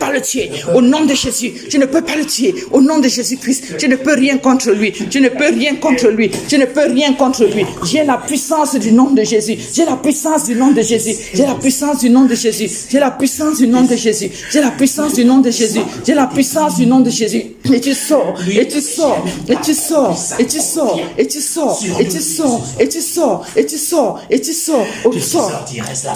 pas le tuer. Au nom de Jésus, je ne peux pas le tuer. Au nom de Jésus-Christ, je ne peux rien contre lui. Je ne peux rien contre lui. Je ne peux rien contre lui. J'ai la puissance du nom de Jésus. J'ai la puissance du nom de Jésus. J'ai la puissance du nom de Jésus. J'ai la puissance du nom de Jésus. J'ai la puissance du nom de Jésus. J'ai la puissance du nom de Jésus. Et tu sors, et tu sors, et tu sors, et tu sors, et tu sors, et tu sors, et tu sors, et tu sors, et tu sors, et tu sors,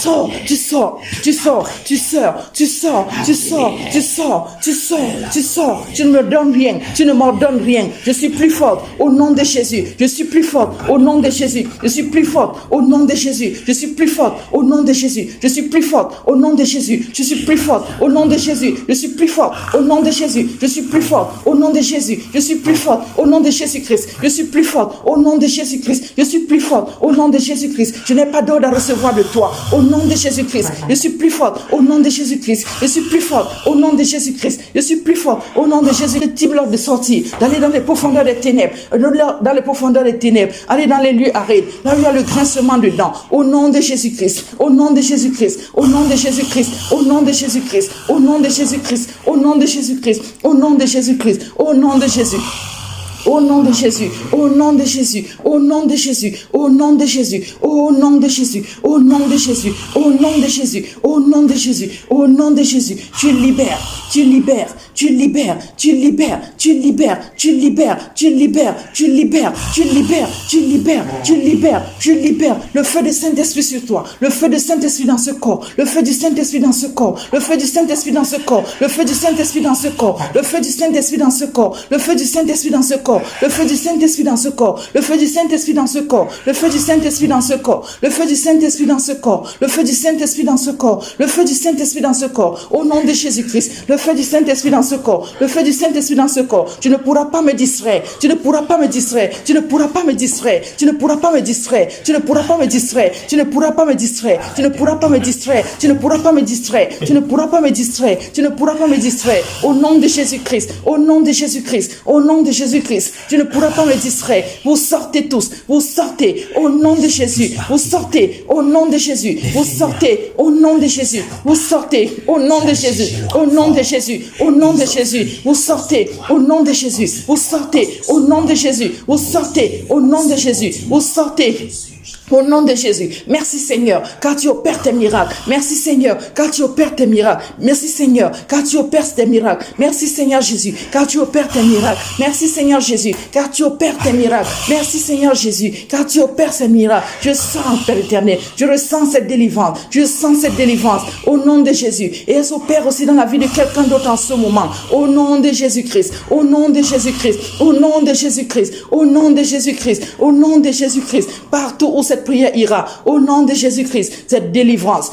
sors, tu sors, tu sors, tu sors, tu sors, tu sors, tu sors, tu sors, tu sors, tu ne me donnes rien, tu ne m'ordonnes rien. Je suis plus forte au nom de Jésus. Je suis plus forte au nom de Jésus. Je suis plus forte au nom de Jésus. Je suis plus forte au nom de Jésus. Je suis plus forte au nom de Jésus. Je suis plus forte au nom de Jésus. Je suis plus forte au nom de Jésus. Je suis plus forte au nom de Jésus. Je suis plus forte au nom de Jésus-Christ. Je suis plus forte au nom de Jésus-Christ. Je suis plus forte au nom de Jésus-Christ. Je n'ai pas d'ordre à recevoir de toi. Au nom de Jésus-Christ. Je suis plus forte au nom de Jésus-Christ. Je suis plus forte au nom de Jésus-Christ. Je suis plus forte au nom de Jésus. Le type de sortir, d'aller dans les profondeurs des ténèbres, dans les profondeurs des ténèbres, aller dans les lieux arides, là où il y a le grincement dedans. Au nom de Jésus-Christ. Au nom de Jésus-Christ. Au nom de Jésus-Christ. Au nom de Jésus-Christ. Au nom de Jésus-Christ. Au nom de Jésus-Christ. Au nom de Jésus-Christ. Au nom de Jésus. Au nom de Jésus, au nom de Jésus, au nom de Jésus, au nom de Jésus, au nom de Jésus, au nom de Jésus, au nom de Jésus, au nom de Jésus, au nom de Jésus, tu libères, tu libères, tu libères, tu libères, tu libères, tu libères, tu libères, tu libères, tu libères, tu libères, tu libères, tu libères le feu du Saint-Esprit sur toi, le feu du Saint-Esprit dans ce corps, le feu du Saint-Esprit dans ce corps, le feu du Saint-Esprit dans ce corps, le feu du Saint-Esprit dans ce corps, le feu du Saint-Esprit dans ce corps, le feu du Saint-Esprit dans ce corps. Le feu du Saint-Esprit dans ce corps, le feu du Saint-Esprit dans ce corps, le feu du Saint-Esprit dans ce corps, le feu du Saint-Esprit dans ce corps, le feu du Saint-Esprit dans ce corps, le feu du Saint-Esprit dans ce corps, au nom de Jésus-Christ, le feu du Saint-Esprit dans ce corps, le feu du Saint-Esprit dans ce corps. Tu ne pourras pas me distraire, tu ne pourras pas me distraire, tu ne pourras pas me distraire, tu ne pourras pas me distraire, tu ne pourras pas me distraire, tu ne pourras pas me distraire, tu ne pourras pas me distraire, tu ne pourras pas me distraire, tu ne pourras pas me distraire, tu ne pourras pas me distraire, au nom de Jésus-Christ, au nom de Jésus-Christ, au nom de Jésus-Christ. Tu ne pourras pas me distraire. Vous sortez tous. Vous sortez au nom de Jésus. Vous sortez au nom de Jésus. Vous sortez au nom de Jésus. Vous sortez au nom de Jésus. Au nom de Jésus. Au nom de Jésus. Vous sortez au nom de Jésus. Vous sortez au nom de Jésus. Vous sortez au nom de Jésus. Vous sortez. Au nom de Jésus, merci Seigneur, car tu opères tes miracles. Merci Seigneur, car tu opères tes miracles. Merci Seigneur, car tu opères tes miracles. Merci Seigneur Jésus, car tu opères tes miracles. Merci Seigneur Jésus, car tu opères tes miracles. Merci Seigneur Jésus, car tu opères ces miracles. Je sens, Père éternel, je ressens cette délivrance. Je sens cette délivrance au nom de Jésus. Et elle s'opère aussi dans la vie de quelqu'un d'autre en ce moment. Au nom de Jésus-Christ, au nom de Jésus-Christ, au nom de Jésus-Christ, au nom de Jésus-Christ, au nom de Jésus-Christ. Partout où cette prière ira, au nom de Jésus-Christ, cette délivrance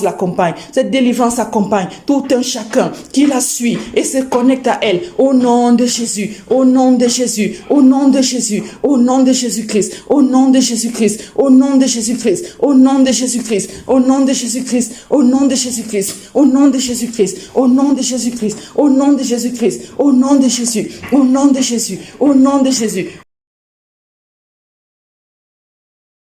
l'accompagne, cette délivrance accompagne tout un chacun qui la suit et se connecte à elle, au nom de Jésus, au nom de Jésus, au nom de Jésus, au nom de Jésus-Christ, au nom de Jésus-Christ, au nom de Jésus-Christ, au nom de Jésus-Christ, au nom de Jésus-Christ, au nom de Jésus-Christ, au nom de Jésus-Christ, au nom de Jésus-Christ, au nom de Jésus-Christ, au nom de Jésus, au nom de Jésus, au nom de Jésus.